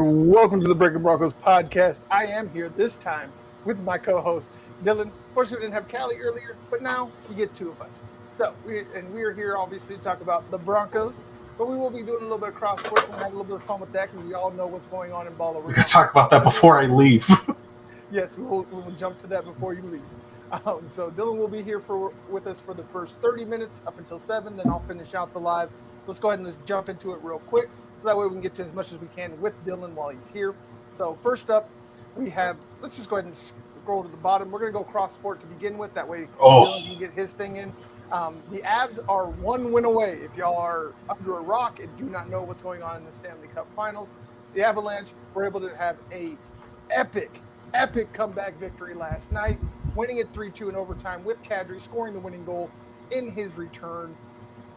and welcome to the Breakin Broncos podcast. I am here this time with my co-host Dylan. Of course, we didn't have Callie earlier, but now you get two of us. So we are here obviously to talk about the Broncos, but we will be doing a little bit of cross sports and have a little bit of fun with that because we all know what's going on in Ball Arena. We're gonna talk about that before I leave. Yes, we will jump to that before you leave. So Dylan will be here with us for the first 30 minutes up until 7. Then I'll finish out the live. Let's go ahead and let's jump into it real quick. So that way we can get to as much as we can with Dylan while he's here. So first up, we have, let's just go ahead and scroll to the bottom. We're going to go cross sport to begin with. That way Dylan can get his thing in. The Avs are 1 win away. If y'all are under a rock and do not know what's going on in the Stanley Cup Finals, the Avalanche were able to have a epic comeback victory last night, winning it 3-2 in overtime with Kadri scoring the winning goal in his return.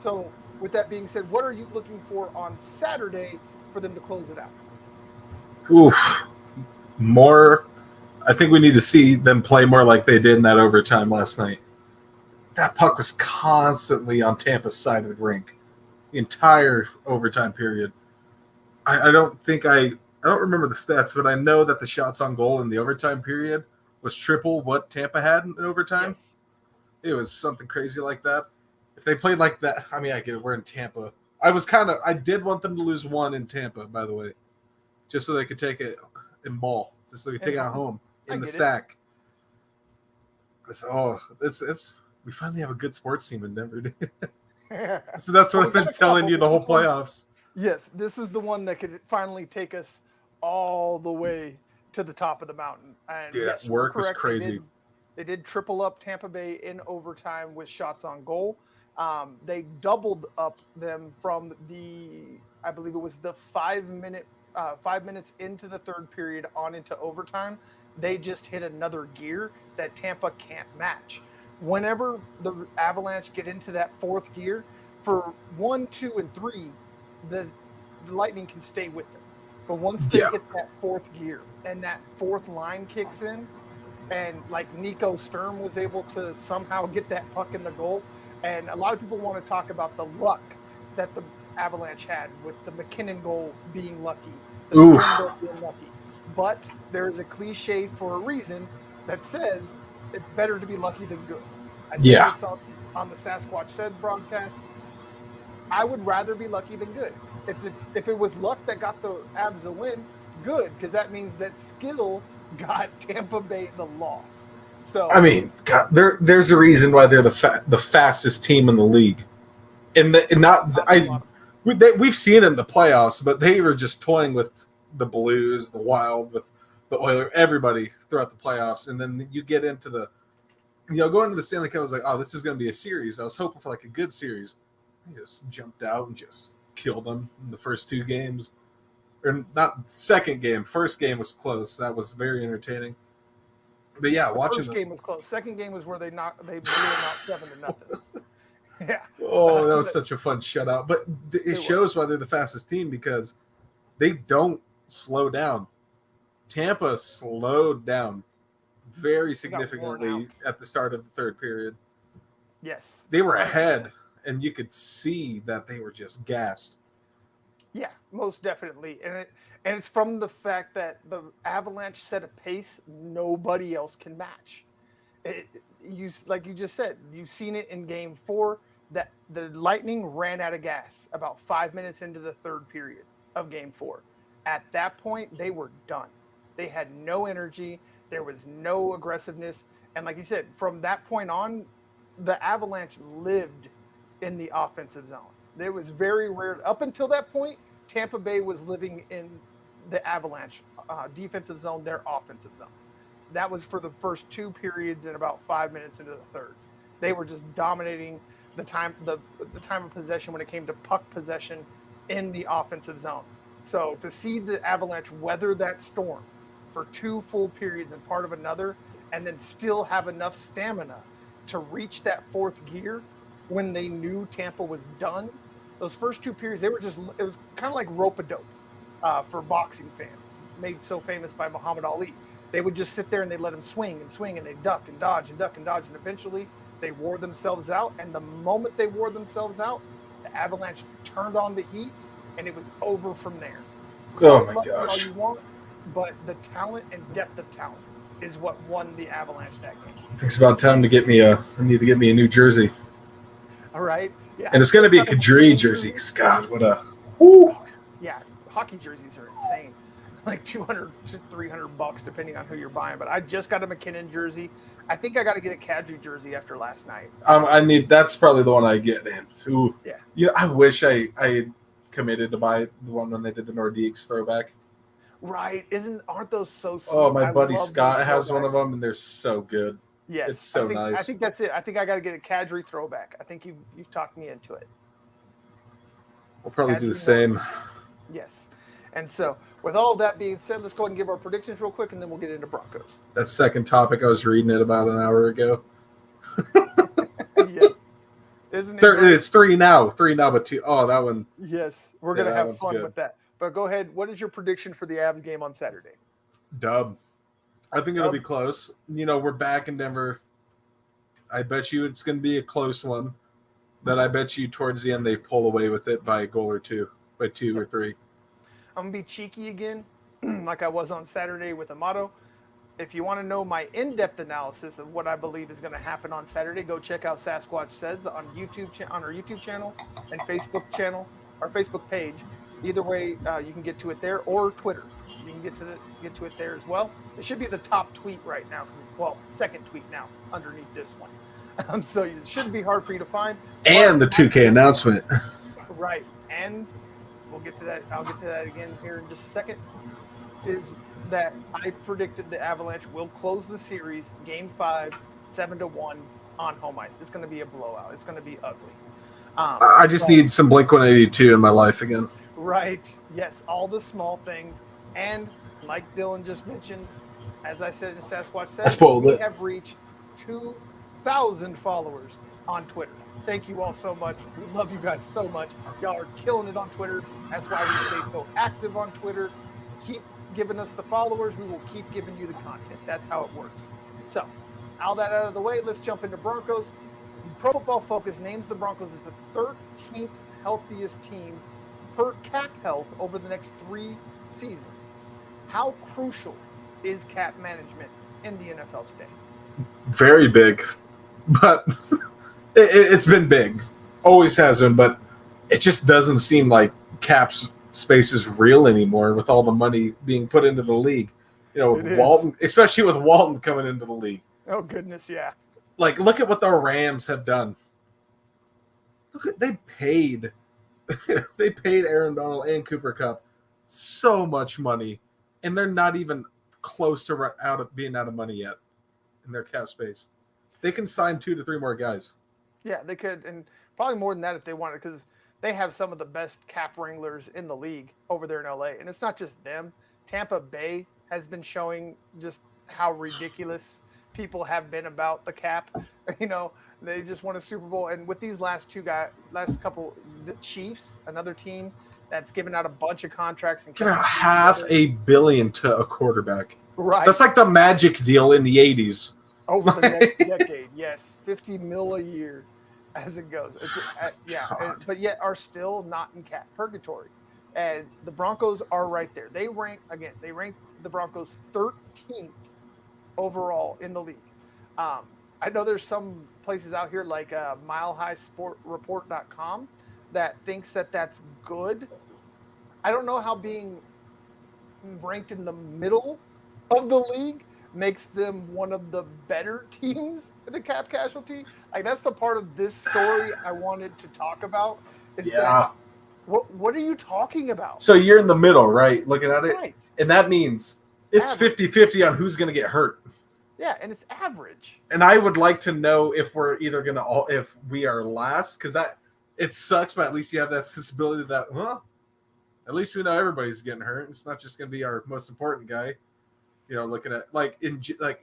So with that being said, what are you looking for on Saturday for them to close it out? More. I think we need to see them play more like they did in that overtime last night. That puck was constantly on Tampa's side of the rink the entire overtime period. I don't remember the stats, but I know that the shots on goal in the overtime period was triple what Tampa had in overtime. Yes. It was something crazy like that. If they played like that, I mean, I get it. We're in Tampa. I did want them to lose one in Tampa, by the way, just so they could take it in ball, just so they could take it at home in the sack. We finally have a good sports team in Denver. So that's what I've been telling you the whole playoffs. Yes, this is the one that could finally take us all the way to the top of the mountain. And dude, that work was crazy. They did triple up Tampa Bay in overtime with shots on goal. They doubled up them from I believe it was the 5 minutes into the third period on into overtime. They just hit another gear that Tampa can't match. Whenever the Avalanche get into that fourth gear, for 1, 2, and 3, the Lightning can stay with them. But once they hit that fourth gear and that fourth line kicks in, and like Nico Sturm was able to somehow get that puck in the goal, and a lot of people want to talk about the luck that the Avalanche had with the McKinnon goal being lucky, the Sturm goal being lucky. But there is a cliche for a reason that says it's better to be lucky than good. I said this on the Sasquatch Said broadcast. I would rather be lucky than good. If it was luck that got the Avs a win, good, because that means that skill got Tampa Bay the loss. So I mean, God, there's a reason why they're the fastest team in the league, we've seen it in the playoffs, but they were just toying with the Blues, the Wild, with the Oilers, everybody throughout the playoffs, and then you get into going into the Stanley Cup. I was like, oh, this is going to be a series. I was hoping for like a good series. He just jumped out and just killed them in the first 2 games. Or not second game. First game was close. That was very entertaining. But yeah, watching first game was close. Second game was where they blew them out 7-0. Yeah. Oh, that was such a fun shutout. But it shows why they're the fastest team, because they don't slow down. Tampa slowed down very significantly at the start of the third period. Yes. They were ahead, and you could see that they were just gassed. Yeah, most definitely. And it's from the fact that the Avalanche set a pace nobody else can match. Like you just said, you've seen it in Game 4, that the Lightning ran out of gas about 5 minutes into the third period of Game 4. At that point, they were done. They had no energy. There was no aggressiveness. And like you said, from that point on, the Avalanche lived in the offensive zone. It was very rare. Up until that point, Tampa Bay was living in the Avalanche defensive zone, their offensive zone. That was for the first 2 periods and about 5 minutes into the third. They were just dominating the time of possession when it came to puck possession in the offensive zone. So to see the Avalanche weather that storm for 2 full periods and part of another, and then still have enough stamina to reach that fourth gear when they knew Tampa was done. Those first 2 periods, it was kind of like rope-a-dope for boxing fans, made so famous by Muhammad Ali. They would just sit there and they let them swing, and they duck and dodge and duck and dodge, and eventually they wore themselves out. And the moment they wore themselves out, the Avalanche turned on the heat, and it was over from there. Call Oh it my luck all gosh. you want, but the talent and depth of talent is what won the Avalanche that game. I think it's about time to get me I need to get me a new jersey. All right. Yeah, And I it's going to just be a got a Kadri McKinnon jersey. jersey. 'Cause God, what a. Woo. Oh, yeah, hockey jerseys are insane. Like 200 to $300 depending on who you're buying. But I just got a McKinnon jersey. I think I got to get a Kadri jersey after last night. I need. That's probably the one I get in. Ooh. Yeah. You know, I wish I had committed to buy the one when they did the Nordiques throwback. Right. Aren't those so Oh, sweet? my I buddy love those Scott has one of throwbacks. them, and they're so good. It's Yes. so I nice. think that's it. I think I got to get a Kadri throwback. I think you've talked me into it. We'll probably do the Kadri same. Yes. And so, with all that being said, let's go ahead and give our predictions real quick, and then we'll get into Broncos. That second topic, I was reading it about an hour ago. Yes. Isn't it great? It's 3 now. 3 now, but 2. Oh, that one. Yes. We're Yeah, going to that have one's fun good. with that. But go ahead. What is your prediction for the Avs game on Saturday? Dub. I think it'll Dub? be close. You know, we're back in Denver. I bet you it's going to be a close one. Then I bet you towards the end they pull away with it by a goal or two, by 2 or 3. I'm going to be cheeky again, like I was on Saturday with Amato. If you want to know my in-depth analysis of what I believe is going to happen on Saturday, go check out Sasquatch Says on on our YouTube channel and Facebook channel, our Facebook page. Either way, you can get to it there, or Twitter. You can get to it there as well. It should be the top tweet right now. Well, second tweet now underneath this one. So it shouldn't be hard for you to find. And the 2K announcement. Right, and we'll get to that. I'll get to that again here in just a second. Is that I predicted the Avalanche will close the series, Game 5, 7-1 on home ice. It's going to be a blowout. It's going to be ugly. I just need some Blink 182 in my life again. Right. Yes, all the small things. And like Dylan just mentioned, as I said in Sasquatch Says, we have reached 2,000 followers on Twitter. Thank you all so much. We love you guys so much. Y'all are killing it on Twitter. That's why we stay so active on Twitter. Keep giving us the followers. We will keep giving you the content. That's how it works. So, all that out of the way, let's jump into Broncos. Pro Football Focus names the Broncos as the 13th healthiest team per cap health over the next 3 seasons. How crucial is cap management in the NFL today? Very big. But it's been big. Always has been, but it just doesn't seem like cap space is real anymore with all the money being put into the league. You know, with Walton, especially with Walton coming into the league. Oh, goodness, yeah. Like, look at what the Rams have done. They paid Aaron Donald and Cooper Kupp so much money, and they're not even close to being out of money yet in their cap space. They can sign 2 to 3 more guys. Yeah, they could, and probably more than that if they wanted, because they have some of the best cap wranglers in the league over there in LA. And it's not just them. Tampa Bay has been showing just how ridiculous people have been about the cap. You know, they just won a Super Bowl. And with these last couple, the Chiefs, another team that's given out a bunch of contracts and $500 million to a quarterback. Right. That's like the Magic deal in the 80s. Over the next decade, yes. $50 million a year as it goes. But yet are still not in cap purgatory. And the Broncos are right there. They rank the Broncos 13th overall in the league. I know there's some places out here like milehighsportreport.com that thinks that that's good. I don't know how being ranked in the middle of the league makes them one of the better teams in the cap casualty. Like, that's the part of this story I wanted to talk about. What are you talking about? So you're in the middle, right? Looking at it? Right. And that means it's 50-50 on who's going to get hurt. Yeah, and it's average. And I would like to know if we're either going to if we are last, because it sucks, but at least you have that stability that, at least we know everybody's getting hurt. It's not just going to be our most important guy. You know, looking at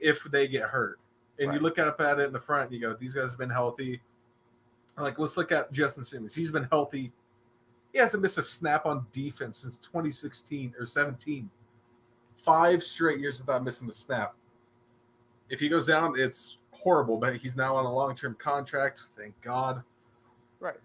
if they get hurt, and you look up at it in the front, and you go, these guys have been healthy. Like, let's look at Justin Simmons. He's been healthy. He hasn't missed a snap on defense since 2016 or 17. 5 straight years without missing a snap. If he goes down, it's horrible, but he's now on a long-term contract. Thank God. Right.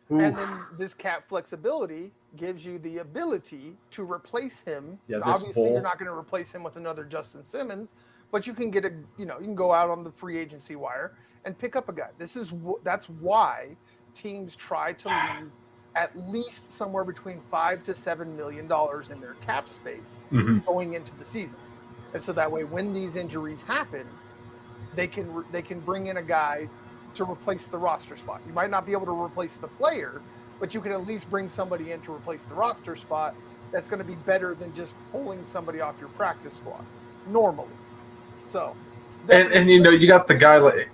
And then this cap flexibility gives you the ability to replace him. Yeah, this Obviously, bull. you're not going to replace him with another Justin Simmons, but you can get you can go out on the free agency wire and pick up a guy. That's why teams try to leave at least somewhere between $5 to $7 million in their cap space going into the season, and so that way, when these injuries happen, they can bring in a guy to replace the roster spot. You might not be able to replace the player, but you can at least bring somebody in to replace the roster spot that's going to be better than just pulling somebody off your practice squad normally. So, and you got the guy like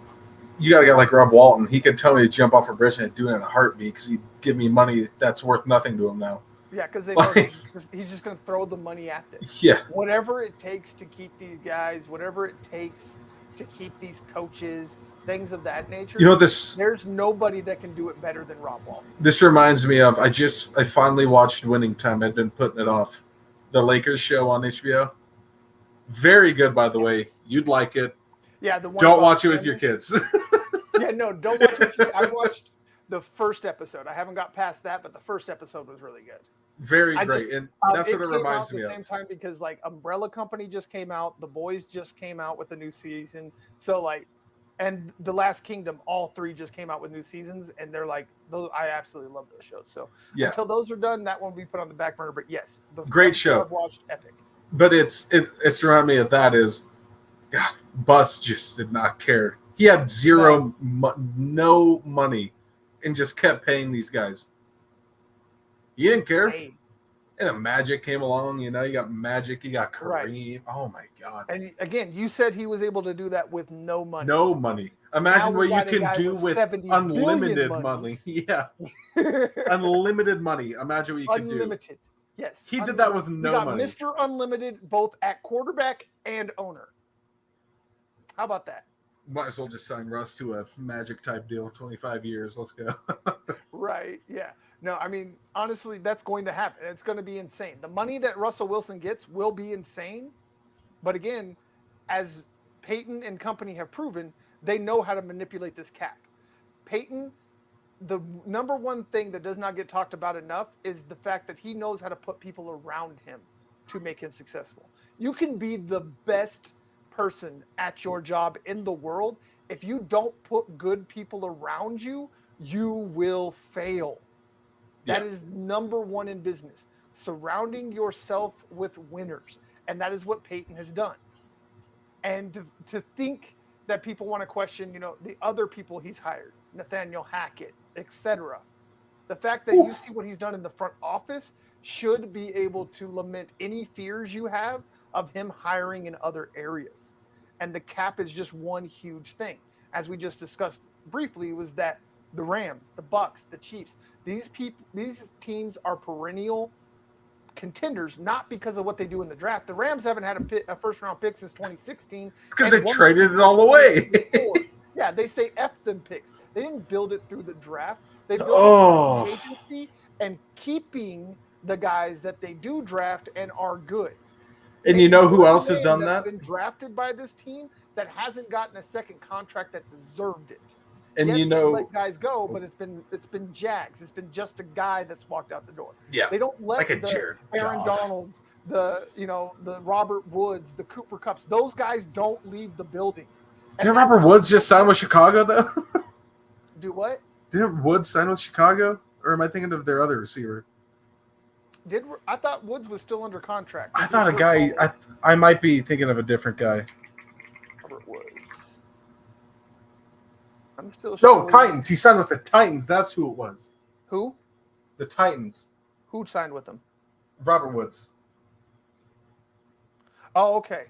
a guy like Rob Walton. He could tell me to jump off a bridge and I'd do it in a heartbeat because he'd give me money that's worth nothing to him now. Yeah, because they know he's just going to throw the money at them. Yeah. Whatever it takes to keep these guys, whatever it takes to keep these coaches, things of that nature. There's nobody that can do it better than Rob Walton. This reminds me of I finally watched Winning Time. I'd been putting it off. The Lakers show on HBO. Very good, by the way. You'd like it. Yeah, the one. Don't watch it with your kids. Yeah, no, don't watch it. I watched the first episode. I haven't got past that, but the first episode was really good. Very great, and that's what it reminds me of. At the same time, because like Umbrella Company just came out, The Boys just came out with a new season. So like, and The Last Kingdom, all three just came out with new seasons, and they're like, those. I absolutely love those shows. So until those are done, that one will be put on the back burner. But yes, the great show. I've watched, epic. But it's reminded me of that is, God, Bus just did not care. He had no money, and just kept paying these guys. He didn't care. Hey. And then Magic came along, you got Magic, you got Kareem. Right. Oh my God. And again, you said he was able to do that with no money. No money. Imagine what you can do with unlimited money. Yeah. Unlimited money. Imagine what you could do. Unlimited. Yes. He did that with no money. Mr. Unlimited both at quarterback and owner. How about that? Might as well just sign Russ to a Magic type deal. 25 years. Let's go. Right. Yeah. No, I mean, honestly, that's going to happen. It's going to be insane. The money that Russell Wilson gets will be insane. But again, as Peyton and company have proven, they know how to manipulate this cap. Peyton, the number one thing that does not get talked about enough is the fact that he knows how to put people around him to make him successful. You can be the best person at your job in the world. If you don't put good people around you, you will fail. That is number one in business. Surrounding yourself with winners. And that is what Peyton has done. And to think that people want to question, the other people he's hired, Nathaniel Hackett, etc. The fact that you see what he's done in the front office should be able to lament any fears you have of him hiring in other areas. And the cap is just one huge thing. As we just discussed briefly, was that the Rams, the Bucks, the Chiefs, these teams are perennial contenders, not because of what they do in the draft. The Rams haven't had a first-round pick since 2016. Because they traded it all away. Yeah, they say F them picks. They didn't build it through the draft. They built it through the agency and keeping the guys that they do draft and are good. And you know who else has done that? Been drafted by this team that hasn't gotten a second contract that deserved it. And yes, they let guys go, but it's been Jags. It's been just a guy that's walked out the door. Yeah, they don't let Aaron Donalds, the Robert Woods, the Cooper Kupps. Those guys don't leave the building. Didn't Robert Woods just sign with Chicago though? Do what? Didn't Woods sign with Chicago, or am I thinking of their other receiver? I thought Woods was still under contract? I thought a guy. I might be thinking of a different guy. Robert Woods. I'm still sure. No, Titans. He signed with the Titans. That's who it was. Who? The Titans. Who signed with them? Robert Woods. Oh, okay.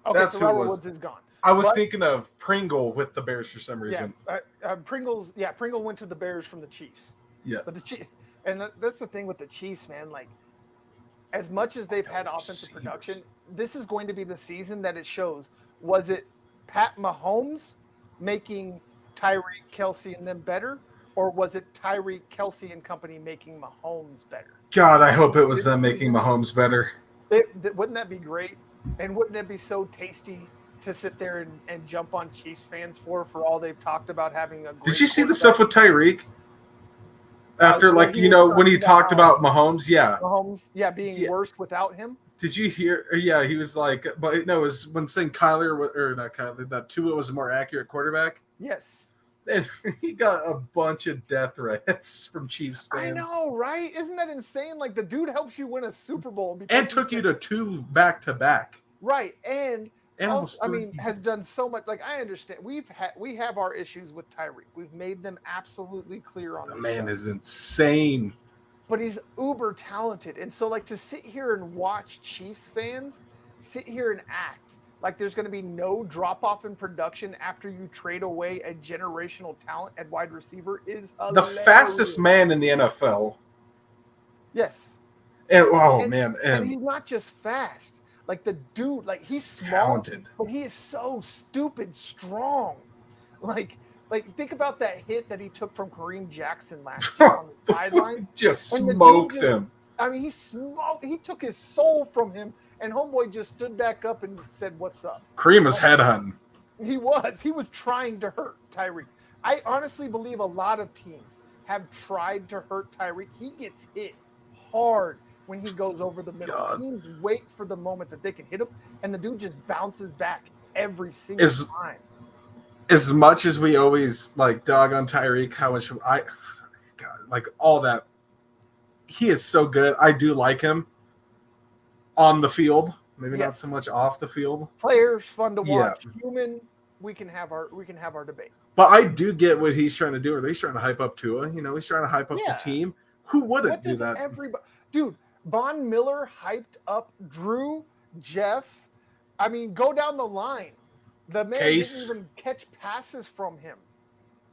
Okay, that's so who Robert Woods is gone. I was thinking of Pringle with the Bears for some reason. Yeah, Pringle went to the Bears from the Chiefs. Yeah. But that's the thing with the Chiefs, man. Like, as much as they've had offensive production, this is going to be the season that it shows. Was it Pat Mahomes making Tyreek, Kelsey, and them better, or was it Tyreek, Kelsey, and company making Mahomes better? God, I hope it was them making Mahomes better. Wouldn't that be great? And wouldn't it be so tasty to sit there and jump on Chiefs fans for all they've talked about having a great Did you see the stuff with Tyreek? After, the way like, he was when he turning talked down about Mahomes, yeah. Mahomes, being Yeah. worse without him. Did you hear? Yeah, he was like, but no, it was when saying Kyler, or not Kyler, that Tua was a more accurate quarterback. Yes. And he got a bunch of death threats from Chiefs I fans. know, right? Isn't that insane? Like, the dude helps you win a Super Bowl because And took you to 2 back-to-back. right, and also, almost has done so much. Like, I understand we have our issues with Tyreek. We've made them absolutely clear on the the man show. is insane. But he's uber talented, and so, like, to sit here and watch Chiefs fans sit here and act like there's going to be no drop off in production after you trade away a generational talent at wide receiver is The hilarious. fastest man in the NFL. Yes. And and he's not just fast. Like, the dude, like, he's small, talented, but he is so stupid strong. Like think about that hit that he took from Kareem Jackson last year on the sideline. Just smoked him. I mean, he took his soul from him, and homeboy just stood back up and said, "What's up?" Kareem was headhunting. He was trying to hurt Tyreek. I honestly believe a lot of teams have tried to hurt Tyreek. He gets hit hard when he goes over the middle. God. Teams wait for the moment that they can hit him, and the dude just bounces back every single time. As much as we always like dog on Tyreek, how much like all that, he is so good. I do like him on the field, maybe not so much off the field. Players fun to watch. Human, we can have our debate. But I do get what he's trying to do. Or he's trying to hype up Tua. He's trying to hype up the team. Who wouldn't do that? Dude, Von Miller hyped up Drew, Jeff. I mean, go down the line. The man didn't even catch passes from him,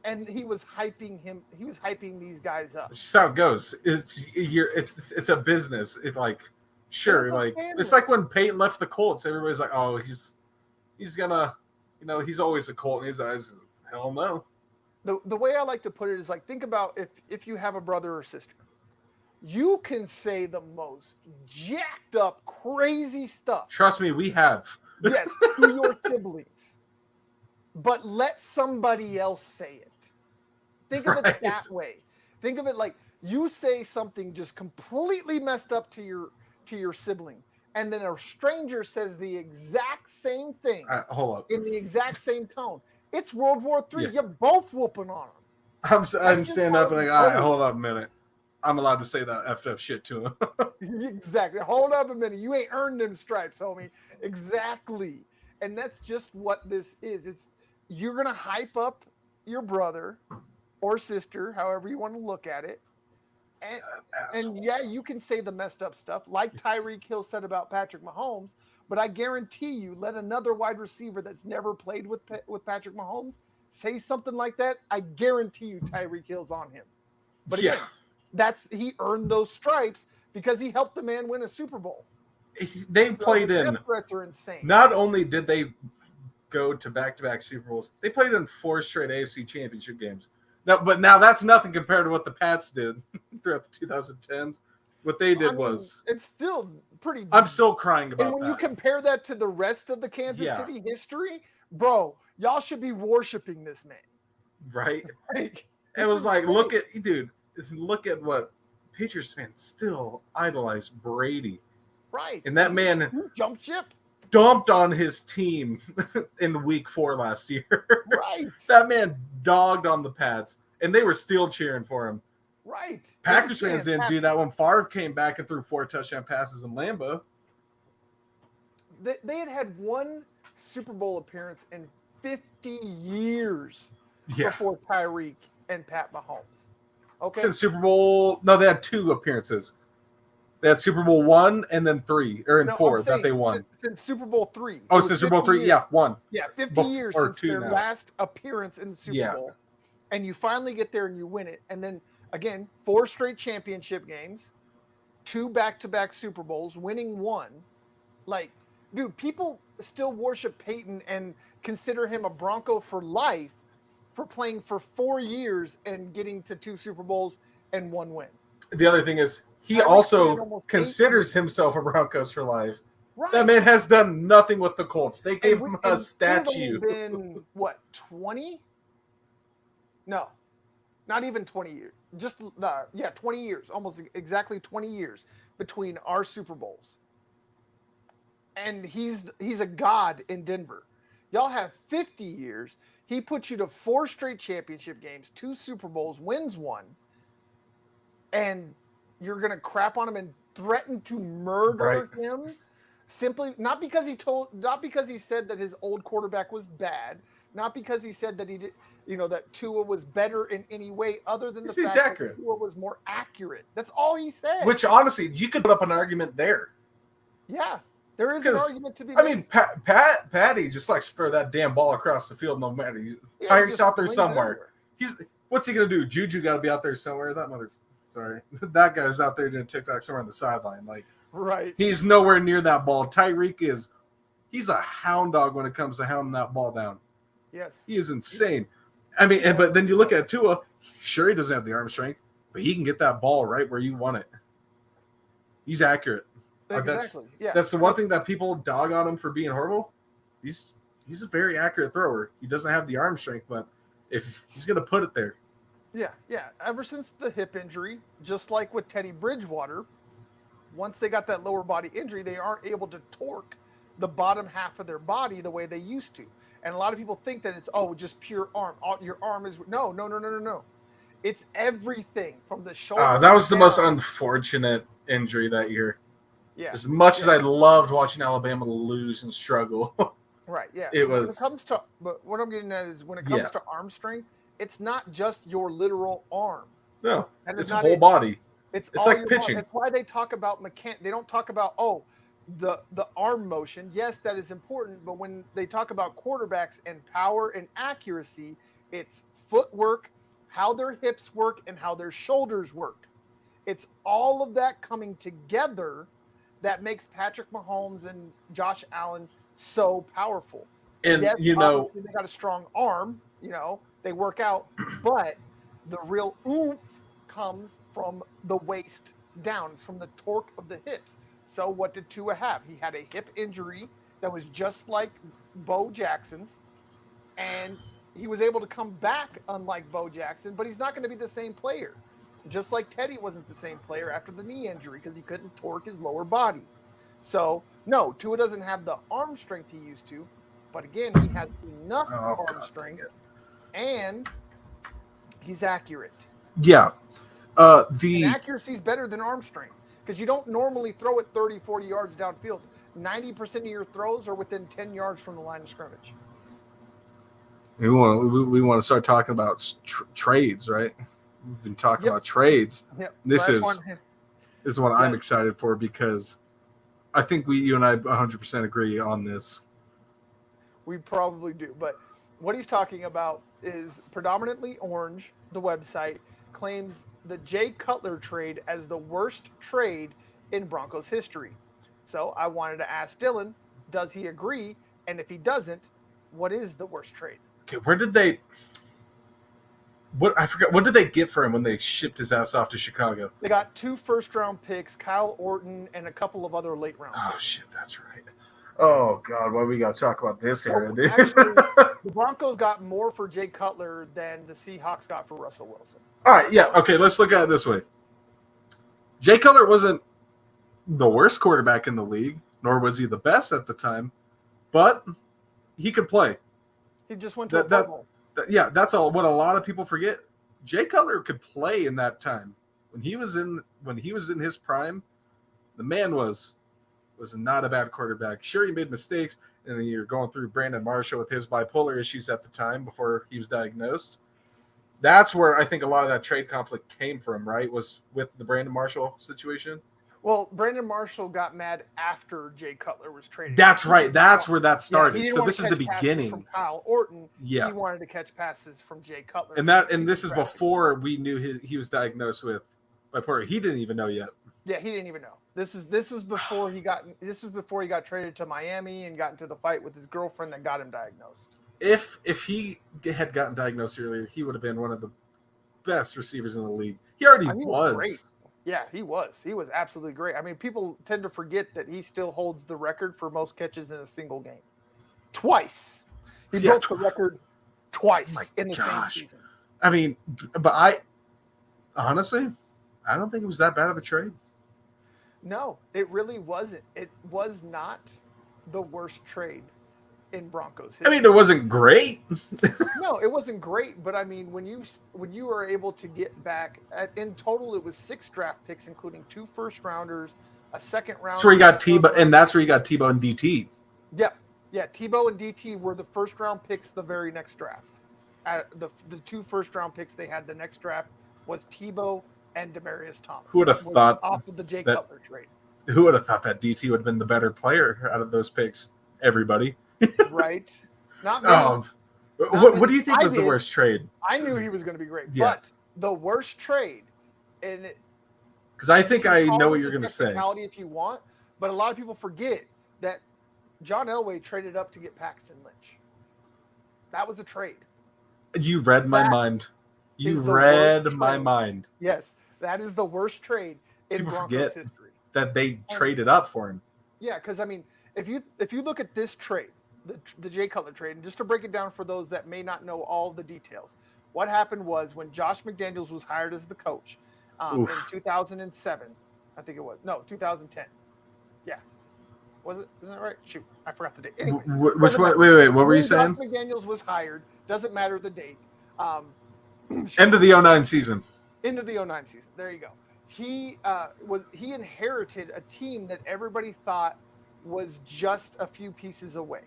and he was hyping him. He was hyping these guys up. It's just how it goes. It's a business. It's like, sure, it's like when Peyton left the Colts. Everybody's like, oh, he's gonna, he's always a Colt in his eyes. Hell no. The way I like to put it is, like, think about if you have a brother or sister. You can say the most jacked up, crazy stuff. Trust me, we have. Yes, to your siblings. But let somebody else say it. Think of it that way. Think of it like you say something just completely messed up to your sibling, and then a stranger says the exact same thing. Hold up. In the exact same tone. It's World War III. Yeah. You're both whooping on I'm them. standing up and like, all right, hold up a minute. I'm allowed to say that effed up shit to him. Exactly. Hold up a minute. You ain't earned them stripes, homie. Exactly. And that's just what this is. You're going to hype up your brother or sister, however you want to look at it. And yeah, you can say the messed up stuff like Tyreek Hill said about Patrick Mahomes, but I guarantee you, let another wide receiver that's never played with Patrick Mahomes say something like that, I guarantee you Tyreek Hill's on him. But again, he earned those stripes because he helped the man win a Super Bowl. They played in. Death threats are insane. Not only did they go to back-to-back Super Bowls, they played in 4 straight AFC Championship games. Now that's nothing compared to what the Pats did throughout the 2010s. What they did was it's still pretty. I'm still crying about that. And when you compare that to the rest of the Kansas City history, bro, y'all should be worshiping this man. Right? It was like, look at what Patriots fans still idolize Brady. Right. And that man jumped ship. Dumped on his team in week 4 last year. Right. That man dogged on the Pats, and they were still cheering for him. Right. Packers fans didn't do that when Favre came back and threw 4 touchdown passes in Lambeau. They had one Super Bowl appearance in 50 years before Tyreek and Pat Mahomes. Okay. Since Super Bowl, no, they had 2 appearances. They had Super Bowl 1 and then 3, or 4 that they won. Since Super Bowl 3. Oh, since Super Bowl 3, years. 1. Yeah, 50 years since their now. last appearance in the Super Bowl. And you finally get there and you win it. And then, again, 4 straight championship games, 2 back-to-back Super Bowls, winning 1. Like, dude, people still worship Peyton and consider him a Bronco for life for playing for 4 years and getting to 2 Super Bowls and 1 win. The other thing is, he also considers himself a Broncos for life. Right. That man has done nothing with the Colts. They gave him a statue. Been what, 20? No. Not even 20 years. Just 20 years, almost exactly 20 years between our Super Bowls. And he's a god in Denver. Y'all have 50 years. He puts you to 4 straight championship games, 2 Super Bowls, wins one, and you're gonna crap on him and threaten to murder him simply not because he said that his old quarterback was bad, not because he said that he did, that Tua was better in any way other than the fact that Tua was more accurate. That's all he said. Which honestly, you could put up an argument there. Yeah. There is an argument to be made. I mean, Patty just likes to throw that damn ball across the field no matter. Tyreek's out there somewhere. What's he going to do? Juju got to be out there somewhere. That guy's out there doing TikTok somewhere on the sideline. Right. He's nowhere near that ball. Tyreek he's a hound dog when it comes to hounding that ball down. Yes. He is insane. I mean, but then you look at Tua, sure, he doesn't have the arm strength, but he can get that ball right where you want it. He's accurate. Exactly. That's the one thing that people dog on him for being horrible. He's a very accurate thrower. He doesn't have the arm strength, but if he's going to put it there. Yeah. Ever since the hip injury, just like with Teddy Bridgewater, once they got that lower body injury, they aren't able to torque the bottom half of their body the way they used to. And a lot of people think that it's just pure arm. Your arm is no. It's everything from the shoulder. That was the most unfortunate injury that year. Yeah. As much as I loved watching Alabama lose and struggle. Right, yeah. It was. But what I'm getting at is when it comes to arm strength, it's not just your literal arm. No, it's a whole body. It's like pitching. That's why they talk about They don't talk about the arm motion. Yes, that is important, but when they talk about quarterbacks and power and accuracy, it's footwork, how their hips work, and how their shoulders work. It's all of that coming together that makes Patrick Mahomes and Josh Allen so powerful. And yes, they got a strong arm, they work out, but the real oomph comes from the waist down. It's from the torque of the hips. So what did Tua have? He had a hip injury that was just like Bo Jackson's, and he was able to come back unlike Bo Jackson, but he's not going to be the same player. Just like Teddy wasn't the same player after the knee injury because he couldn't torque his lower body. So, no, Tua doesn't have the arm strength he used to, but again, he has enough arm strength, and he's accurate. Yeah. And accuracy is better than arm strength because you don't normally throw it 30, 40 yards downfield. 90% of your throws are within 10 yards from the line of scrimmage. We want to start talking about trades, right? We've been talking about trades. Yep. This is what I'm excited for because I think you and I 100% agree on this. We probably do, but what he's talking about is predominantly Orange, the website, claims the Jay Cutler trade as the worst trade in Broncos history. So I wanted to ask Dylan, does he agree? And if he doesn't, what is the worst trade? Okay, I forgot. What did they get for him when they shipped his ass off to Chicago? They got 2 first-round picks, Kyle Orton, and a couple of other late-round picks. Oh, shit, that's right. Oh, God, why we got to talk about this here, dude? Actually, the Broncos got more for Jay Cutler than the Seahawks got for Russell Wilson. All right, yeah, okay, let's look at it this way. Jay Cutler wasn't the worst quarterback in the league, nor was he the best at the time, but he could play. He just went to a Pro Bowl. Yeah, that's what a lot of people forget. Jay Cutler could play in that time. When he was in his prime, the man was not a bad quarterback. Sure, he made mistakes, and you're going through Brandon Marshall with his bipolar issues at the time before he was diagnosed. That's where I think a lot of that trade conflict came from, right? Was with the Brandon Marshall situation. Well, Brandon Marshall got mad after Jay Cutler was traded. That's right. That's where that started. Yeah, so this is the beginning. From Kyle Orton, yeah, he wanted to catch passes from Jay Cutler. And this is before we knew he was diagnosed with bipolar. He didn't even know yet. Yeah, he didn't even know. This was before he got traded to Miami and got into the fight with his girlfriend that got him diagnosed. If he had gotten diagnosed earlier, he would have been one of the best receivers in the league. He already was. Great. Yeah, he was. He was absolutely great. I mean, people tend to forget that he still holds the record for most catches in a single game. Twice. He broke the record twice in the same season. I mean, but honestly, I don't think it was that bad of a trade. No, it really wasn't. It was not the worst trade in Broncos I mean, history. it wasn't great. No, it wasn't great, but I mean, when you were able to get back in total, it was 6 draft picks, including 2 first rounders, a second That's where you rounder, and a got third Tebow, and rounder. that's where you got Tebow and DT. Yep, yeah. Tebow and DT were the first round picks the very next draft. The 2 first round picks they had the next draft was Tebow and Demarius Who would Thomas. have Was thought off of the Jay that? Cutler trade? Who would have thought that DT would have been the better player out of those picks? Everybody. Right? Not many. Um, Not what do many. you think I was the did. worst trade? I knew he was going to be great, Yeah. but the worst trade, and Because I think I call know it what a you're going to say. technicality if you want, but a lot of people forget that John Elway traded up to get Paxton Lynch. That was a trade. You read my That mind. is You the read worst my trade. mind. Yes, that is the worst trade in People Broncos forget history. that they traded up for him. Yeah, because I mean, if you look at this trade, the Jay Cutler trade, and just to break it down for those that may not know all the details, what happened was when Josh McDaniels was hired as the coach in 2007, I think it was 2010. Yeah, was it? Isn't that right? Shoot, I forgot the date. Anyways, Which one? Wait. What were you saying? Josh McDaniels was hired. Doesn't matter the date. End of the 09 season. End of the 09 season. There you go. He inherited a team that everybody thought was just a few pieces away.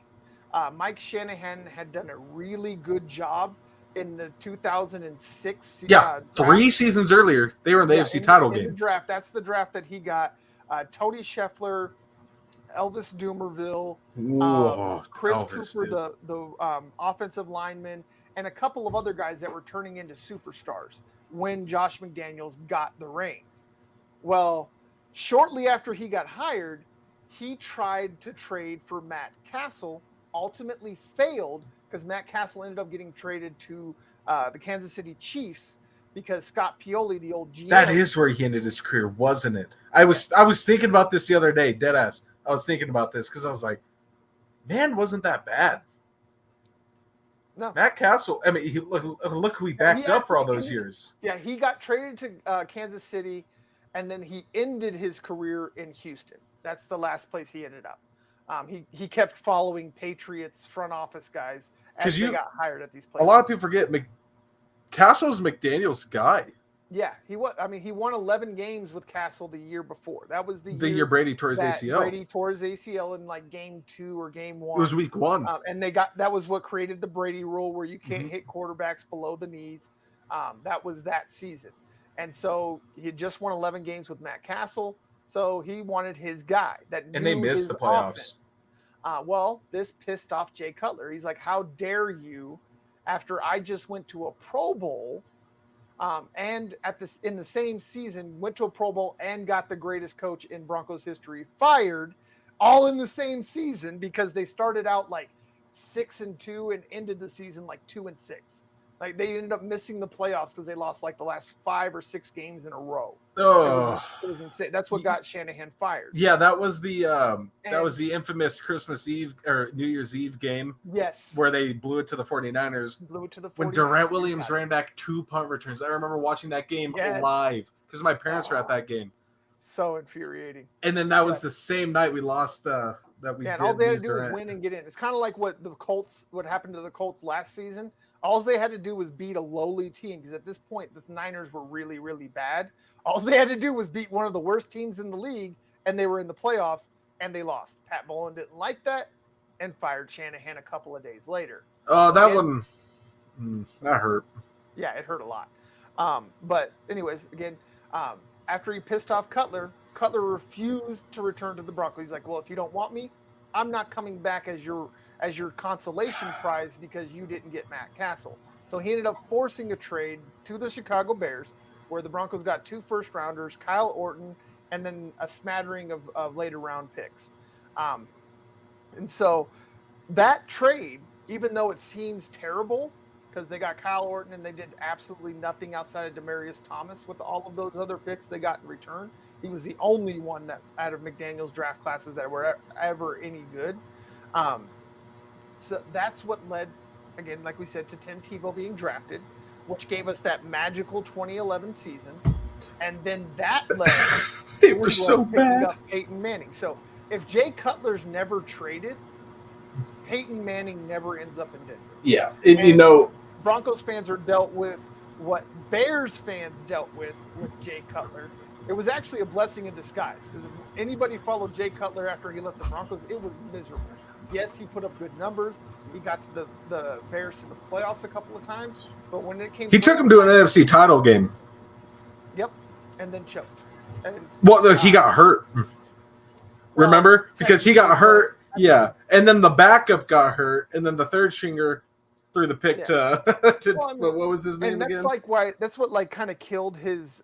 Mike Shanahan had done a really good job in the 2006 Yeah, 3 seasons earlier, they were in the AFC title game. The draft. That's the draft that he got. Tony Scheffler, Elvis Dumervil, Chris Cooper, the offensive lineman, and a couple of other guys that were turning into superstars when Josh McDaniels got the reins. Well, shortly after he got hired, he tried to trade for Matt Castle, ultimately failed because Matt Castle ended up getting traded to the Kansas City Chiefs because Scott Pioli, the old GM. That is where he ended his career, wasn't it? I was thinking about this the other day, deadass. I was thinking about this because I was like, man, wasn't that bad. No. Matt Castle, I mean, look who he backed up for all those years. Yeah, he got traded to Kansas City, and then he ended his career in Houston. That's the last place he ended up. He kept following Patriots front office guys as they got hired at these places. A lot of people forget Castle's McDaniel's guy. Yeah, he was. I mean, he won 11 games with Castle the year before. That was the year Brady tore his ACL. Brady tore his ACL in like game 2 or game 1. It was week 1. And that was what created the Brady rule where you can't hit quarterbacks below the knees. That was that season. And so he had just won 11 games with Matt Castle. So he wanted his guy and they missed the playoffs. Well, this pissed off Jay Cutler. He's like, how dare you, after I just went to a Pro Bowl and in the same season went to a Pro Bowl and got the greatest coach in Broncos history fired, all in the same season because they started out like 6-2 and ended the season like 2-6. Like they ended up missing the playoffs because they lost like the last 5 or 6 games in a row. Oh, it was insane. That's what got Shanahan fired. Yeah, that was the infamous Christmas Eve or New Year's Eve game. Yes, where they blew it to the 49ers. When Durant Williams ran back 2 punt returns. I remember watching that game live because my parents were at that game. So infuriating. And then that was the same night we lost. And all they had to do was win and get in. It's kind of like what happened to the Colts last season. All they had to do was beat a lowly team because at this point, the Niners were really, really bad. All they had to do was beat one of the worst teams in the league, and they were in the playoffs, and they lost. Pat Bowlen didn't like that and fired Shanahan a couple of days later. Oh, that hurt. Yeah, it hurt a lot. But anyways, again, after he pissed off Cutler refused to return to the Broncos. He's like, well, if you don't want me, I'm not coming back as your consolation prize because you didn't get Matt Castle. So he ended up forcing a trade to the Chicago Bears where the Broncos got 2 first-rounders, Kyle Orton, and then a smattering of later-round picks. And so that trade, even though it seems terrible because they got Kyle Orton and they did absolutely nothing outside of Demarius Thomas with all of those other picks they got in return, he was the only one that out of McDaniel's draft classes that were ever any good. So that's what led, again, like we said, to Tim Tebow being drafted. which gave us that magical 2011 season, and then that led They were to so picking bad. up Peyton Manning. So if Jay Cutler's never traded, Peyton Manning never ends up in Denver. Yeah, and And Broncos fans are dealt with what Bears fans dealt with Jay Cutler. It was actually a blessing in disguise, because if anybody followed Jay Cutler after he left the Broncos, it was miserable. Yes, he put up good numbers. He got to the Bears to the playoffs a couple of times, but when it came, he took him to an NFC title game. Yep, and then choked. And Well, he got hurt. Remember? Because he got hurt. Yeah. And then the backup got hurt. And then the third stringer threw the pick to what was his name again? again? Like why that's what like kind of killed his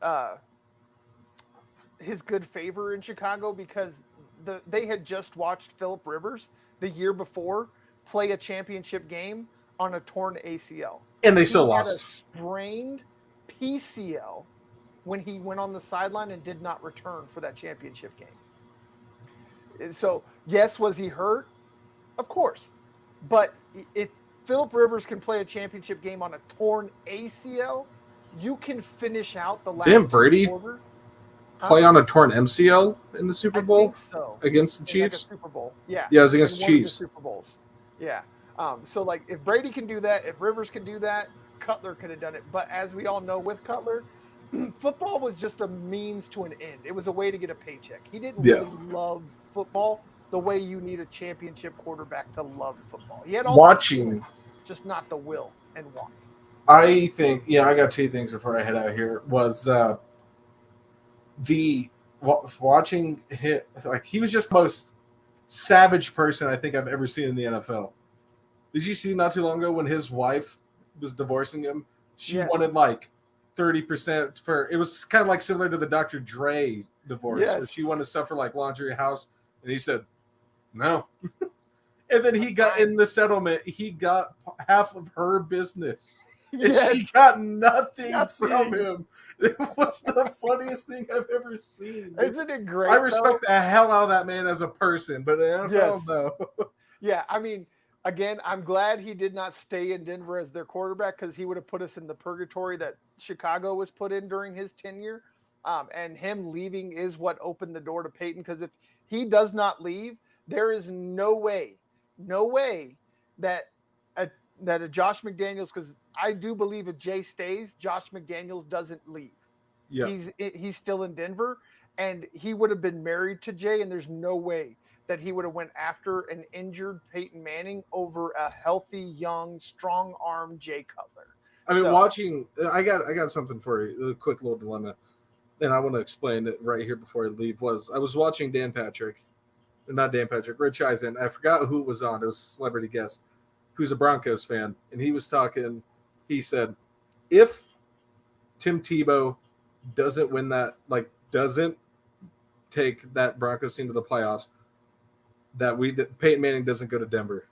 good favor in Chicago, because they had just watched Phillip Rivers the year before play a championship game on a torn ACL. And they still Had a lost. sprained PCL when he went on the sideline and did not return for that championship game. So, yes, was he hurt? Of course. But if Phillip Rivers can play a championship game on a torn ACL, you can finish out the last Didn't Brady quarter. Play on a torn MCL in the Super Bowl? I think so. Against the Like a Chiefs? Super Bowl. Yeah. Yeah, it was against the one of Chiefs. Super Bowls. Yeah. So, like, if Brady can do that, if Rivers can do that, Cutler could have done it. But as we all know with Cutler, football was just a means to an end. It was a way to get a paycheck. He didn't really love football the way you need a championship quarterback to love football. He had all watching, just not the will and want. I think, I got two things before I head out here. Was watching him, like, he was just the most savage person I think I've ever seen in the NFL. Did you see not too long ago when his wife was divorcing him? She wanted like 30% for, it was kind of like similar to the Dr. Dre divorce, where she wanted stuff for like laundry, house, and he said no. And then he got in the settlement, he got half of her business. And she got nothing from him. It was the funniest thing I've ever seen. Isn't it great? I respect the hell out of that man as a person, but the NFL, no. Yeah, I mean, again, I'm glad he did not stay in Denver as their quarterback, because he would have put us in the purgatory that Chicago was put in during his tenure. And him leaving is what opened the door to Peyton, because if he does not leave, there is no way that a Josh McDaniels, because I do believe if Jay stays, Josh McDaniels doesn't leave. Yeah. He's still in Denver, and he would have been married to Jay, and there's no way that he would have went after an injured Peyton Manning over a healthy, young, strong-armed Jay Cutler. I mean, watching, I got something for you, a quick little dilemma, and I want to explain it right here before I leave. I was watching Rich Eisen. I forgot who it was on. It was a celebrity guest who's a Broncos fan, and he was talking. He said, if Tim Tebow doesn't win that, like, doesn't take that Broncos team to the playoffs, that Peyton Manning doesn't go to Denver.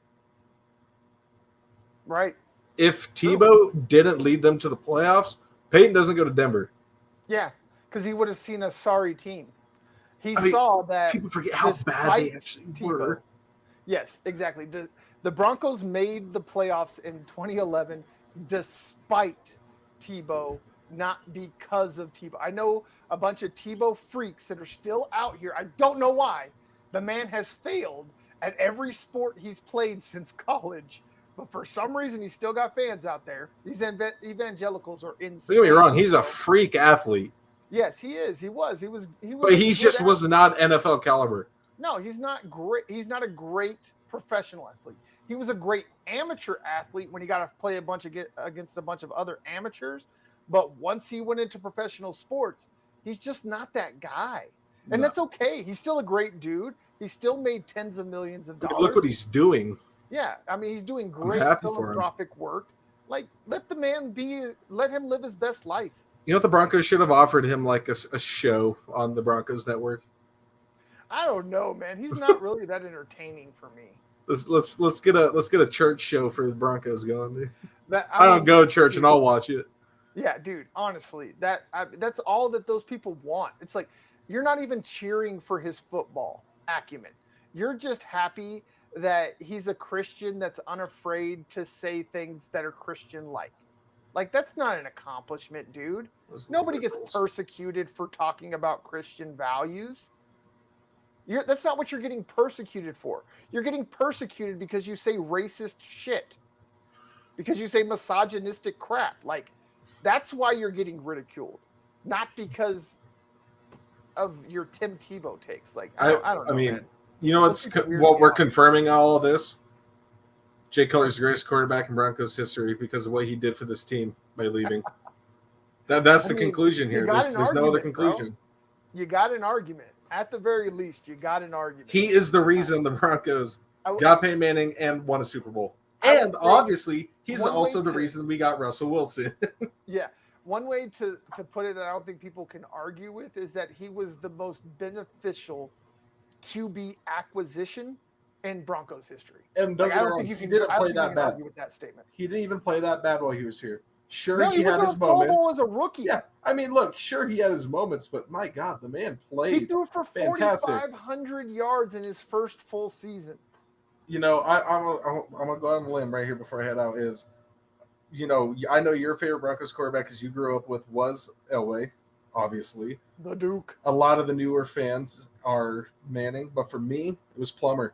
Right. If Tebow didn't lead them to the playoffs, Peyton doesn't go to Denver. Yeah, because he would have seen a sorry team. He saw that people forget how bad they actually were. Yes, exactly. The Broncos made the playoffs in 2011 despite Tebow, not because of Tebow. I know a bunch of Tebow freaks that are still out here. I don't know why. The man has failed at every sport he's played since college, but for some reason he still got fans out there. These evangelicals are insane. Don't get me wrong, he's a freak athlete. Yes, he is. He was. But he just was not NFL caliber. No, he's not great. He's not a great professional athlete. He was a great amateur athlete when he got to play against a bunch of other amateurs. But once he went into professional sports, he's just not that guy. And that's okay. He's still a great dude. He still made tens of millions of dollars. Look what he's doing. Yeah, I mean, he's doing great philanthropic work. Like, let him live his best life. You know what the Broncos should have offered him, like a show on the Broncos Network? I don't know, man. He's not really that entertaining for me. Let's get a church show for the Broncos going. Dude. I don't go to church, and I'll watch it. Yeah, dude. Honestly, that's all that those people want. It's like, you're not even cheering for his football acumen. You're just happy that he's a Christian that's unafraid to say things that are Christian-like. Like, that's not an accomplishment, dude. Those Nobody gets liberals. persecuted for talking about Christian values. That's not what you're getting persecuted for. You're getting persecuted because you say racist shit, because you say misogynistic crap. Like, that's why you're getting ridiculed, not because of your Tim Tebow takes. Like, I don't know, I mean, man. you know Those what's people weird what me we're out. confirming all of this? Jay Cutler's the greatest quarterback in Broncos history because of what he did for this team by leaving. That's I the mean, conclusion you here. got There's an no other argument, bro. conclusion. You got an argument. At the very least, you got an argument. He is the reason the Broncos I w- got Peyton Manning and won a Super Bowl. I would And say obviously, he's one way also the to- reason we got Russell Wilson. Yeah. One way to put it that I don't think people can argue with is that he was the most beneficial QB acquisition in Broncos history. And don't Like, get I me don't wrong, think you he can, didn't I don't play think you that can bad. argue with that statement. He didn't even play that bad while he was here. Sure, No, he had went his to a Pro Bowl moments. as a rookie. Yeah, I mean, look, sure, he had his moments, but my God, the man He played. threw for fantastic. 4,500 yards in his first full season. You know, I'm gonna go out on a limb right here before I head out. Is, you know, I know your favorite Broncos quarterback, because you grew up with, was Elway, obviously. The Duke. A lot of the newer fans are Manning, but for me, it was Plummer.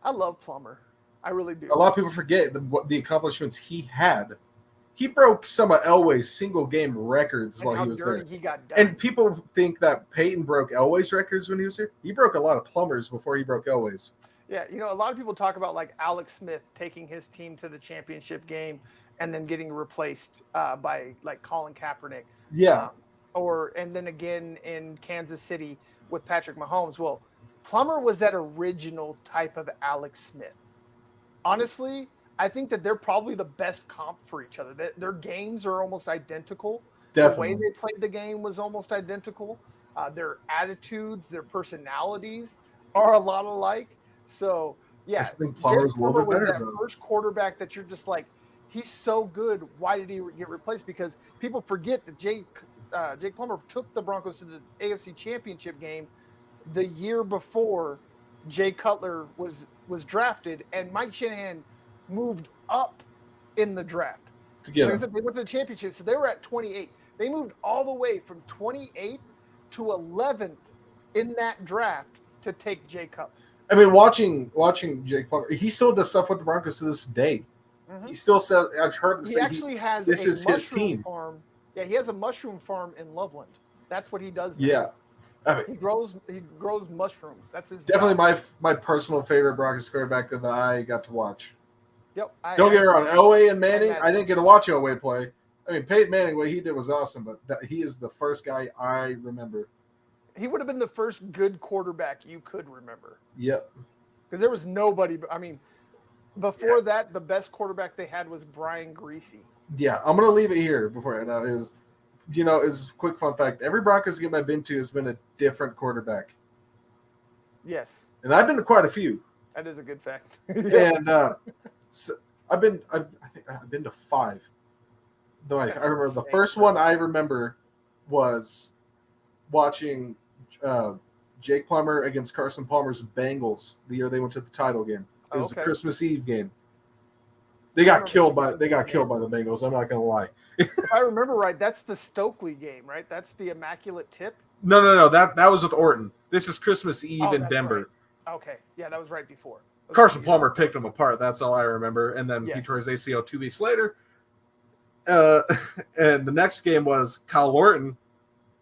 I love Plummer. I really do. A lot of people forget the accomplishments he had. He broke some of Elway's single game records And while how he was dirty there. he got done. And people think that Peyton broke Elway's records when he was here. He broke a lot of Plumbers before he broke Elway's. Yeah, you know, a lot of people talk about like Alex Smith taking his team to the championship game and then getting replaced by like Colin Kaepernick. Yeah. And then again in Kansas City with Patrick Mahomes. Well, Plummer was that original type of Alex Smith. Honestly, I think that they're probably the best comp for each other. Their games are almost identical. Definitely. The way they played the game was almost identical. Their attitudes, their personalities are a lot alike. So, yeah, I think Plummer's a little bit better, that though. first quarterback that you're just like, he's so good. Why did he get replaced? Because people forget that Jake Plummer took the Broncos to the AFC Championship game the year before Jay Cutler was drafted, and Mike Shanahan moved up in the draft. To get Like I him. said, they went to the championship, so they were at 28. They moved all the way from 28th to 11th in that draft to take Jay Cutler. I mean, watching Jake Plummer, he still does stuff with the Broncos to this day. Mm-hmm. He still says, I've heard him He say actually has this a is his mushroom team. farm. Yeah, he has a mushroom farm in Loveland. That's what he does now. Yeah. I mean, He grows mushrooms. That's his definitely job. my personal favorite Broncos quarterback that I got to watch. Yep. Don't get me wrong, Elway and Manning, that- I didn't get to watch Elway play. I mean, Peyton Manning, what he did was awesome, but he is the first guy I remember. He would have been the first good quarterback you could remember. Yep. Because there was nobody. I mean, before that, the best quarterback they had was Brian Greasy. Yeah, I'm gonna leave it here before I know is, you know, is quick fun fact. Every Broncos game I've been to has been a different quarterback, Yes, and I've been to quite a few. that is a good fact. And so I think I've been to 5. Though I That's remember the insane, first bro. one I remember was watching Jake Plummer against Carson Palmer's Bengals the year they went to the title game. It was Okay. a Christmas Eve game. They got killed by the Bengals. I'm not gonna lie. If I remember right, that's the Stokely game, right? That's the Immaculate Tip. No. That was with Orton. This is Christmas Eve in that's Denver. right. Okay, yeah, that was right before. That was Carson right Palmer picked him apart. That's all I remember. And then he Yes. tore his ACL 2 weeks later. And the next game was Kyle Orton.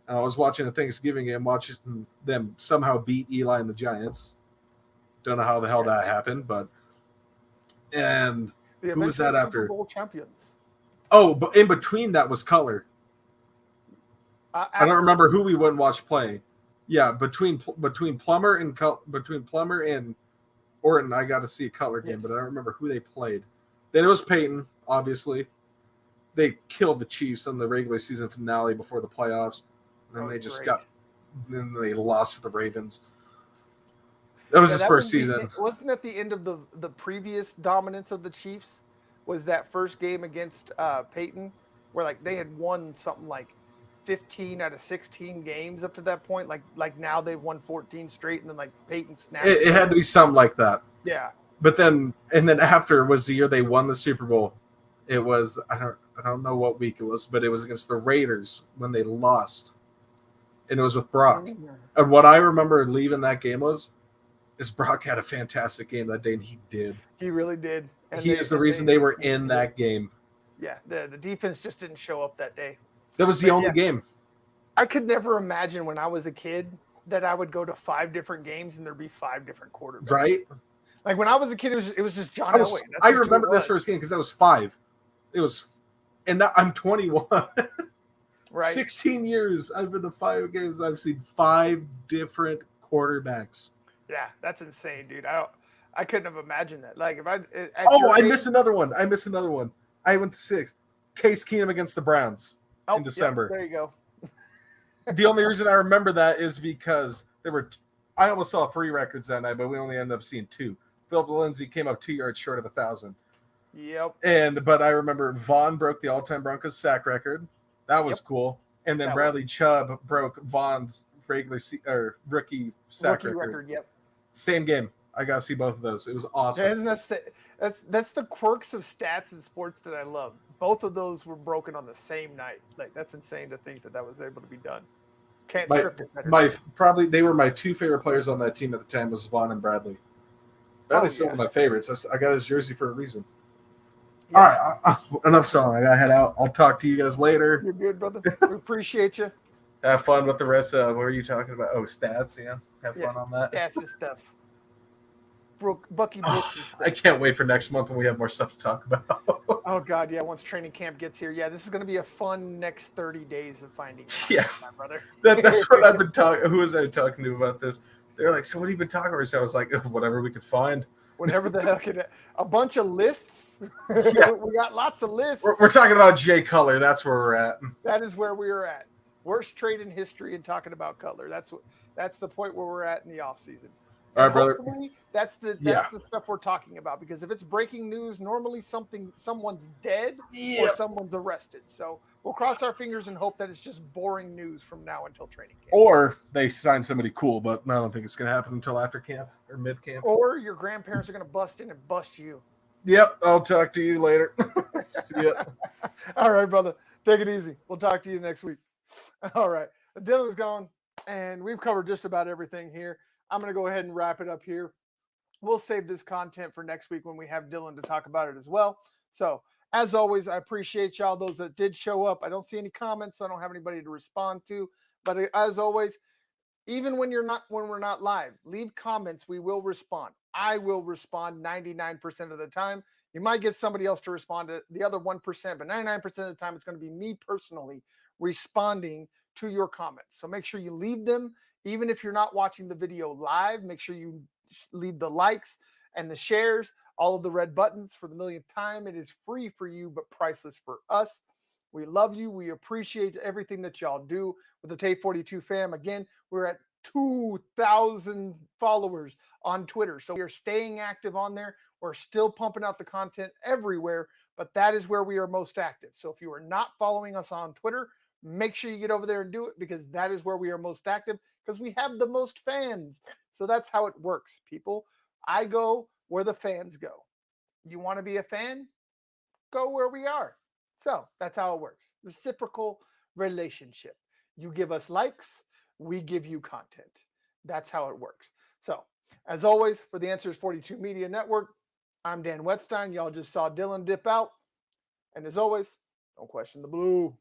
I was watching the Thanksgiving game, watching them somehow beat Eli and the Giants. Don't know how the hell that happened, but and The who was that eventual after? Super Bowl champions. Oh, but in between that was Cutler. I don't remember who we wouldn't watch play. Yeah, between Plummer and Orton, I got to see a Cutler game, Yes. but I don't remember who they played. Then it was Peyton, obviously. They killed the Chiefs on the regular season finale before the playoffs. Then That they was just great. then they lost to the Ravens. That was his first season. Wasn't that the end of the previous dominance of the Chiefs? Was that first game against Peyton, where like they had won something like 15 out of 16 games up to that point? Like now they've won 14 straight, and then like Peyton snapped. It had to be something like that. Yeah. But then after was the year they won the Super Bowl. It was I I don't know what week it was, but it was against the Raiders when they lost, and it was with Brock. And what I remember leaving that game is Brock had a fantastic game that day, and he did. He really did. And he is the reason they were in that game. Yeah, the defense just didn't show up that day. That was the only game. I could never imagine when I was a kid that I would go to 5 different games and there'd be 5 different quarterbacks. Right? Like when I was a kid, it was just John Elway. I remember this first game because I was 5. It was, and now I'm 21. Right. 16 years I've been to 5 games. I've seen 5 different quarterbacks. Yeah, that's insane, dude. I couldn't have imagined that. Like if I missed another one. I went to 6. Case Keenum against the Browns in December. Yep, there you go. The only reason I remember that is because I almost saw 3 records that night, but we only ended up seeing 2. Philip Lindsay came up 2 yards short of 1,000. Yep. But I remember Vaughn broke the all-time Broncos sack record. That was cool. And then Bradley Chubb broke Vaughn's rookie sack record. Yep. Same game. I got to see both of those. It was awesome. That's the quirks of stats in sports that I love. Both of those were broken on the same night. Like that's insane to think that was able to be done. Can't script it better. They were my 2 favorite players on that team at the time was Vaughn and Bradley. Bradley's still one of my favorites. I got his jersey for a reason. Yeah. All right, enough song. I gotta head out. I'll talk to you guys later. You're good, brother. We appreciate you. Have fun with the rest of what were you talking about? Oh, stats, yeah. Have fun on that. Stats and stuff. Bucky Brooks. I can't wait for next month when we have more stuff to talk about. Oh God, yeah. Once training camp gets here, this is going to be a fun next 30 days of finding. My brother. That's what I've been talking. Who was I talking to about this? They're like, so what have you been talking about? So I was like, whatever we could find. Whatever the hell a bunch of lists. Yeah. We got lots of lists. We're talking about Jay Cutler. That's where we're at. That is where we are at. Worst trade in history and talking about Cutler. That's the point where we're at in the off season. All right, brother. That's the stuff we're talking about because if it's breaking news, normally someone's dead or someone's arrested. So we'll cross our fingers and hope that it's just boring news from now until training camp. Or they sign somebody cool, but I don't think it's going to happen until after camp or mid camp. Or your grandparents are going to bust in and bust you. Yep, I'll talk to you later. See ya. All right, brother. Take it easy. We'll talk to you next week. All right. Dylan's gone, and we've covered just about everything here. I'm going to go ahead and wrap it up here. We'll save this content for next week when we have Dylan to talk about it as well. So, as always, I appreciate y'all, those that did show up. I don't see any comments, so I don't have anybody to respond to. But as always, even when we're not live, leave comments. We will respond. I will respond 99% of the time. You might get somebody else to respond to the other 1%, but 99% of the time, it's going to be me personally responding to your comments. So make sure you leave them. Even if you're not watching the video live, make sure you leave the likes and the shares, all of the red buttons for the millionth time. It is free for you, but priceless for us. We love you. We appreciate everything that y'all do with the Tape 42 fam. Again, we're at 2,000 followers on Twitter. So we are staying active on there. We're still pumping out the content everywhere, but that is where we are most active. So if you are not following us on Twitter, make sure you get over there and do it because that is where we are most active because we have the most fans. So that's how it works, people. I go where the fans go. You want to be a fan? Go where we are. So that's how it works. Reciprocal relationship. You give us likes, we give you content. That's how it works. So as always, for the Answers 42 Media Network, I'm Dan Wetstein. Y'all just saw Dylan dip out. And as always, don't question the blue.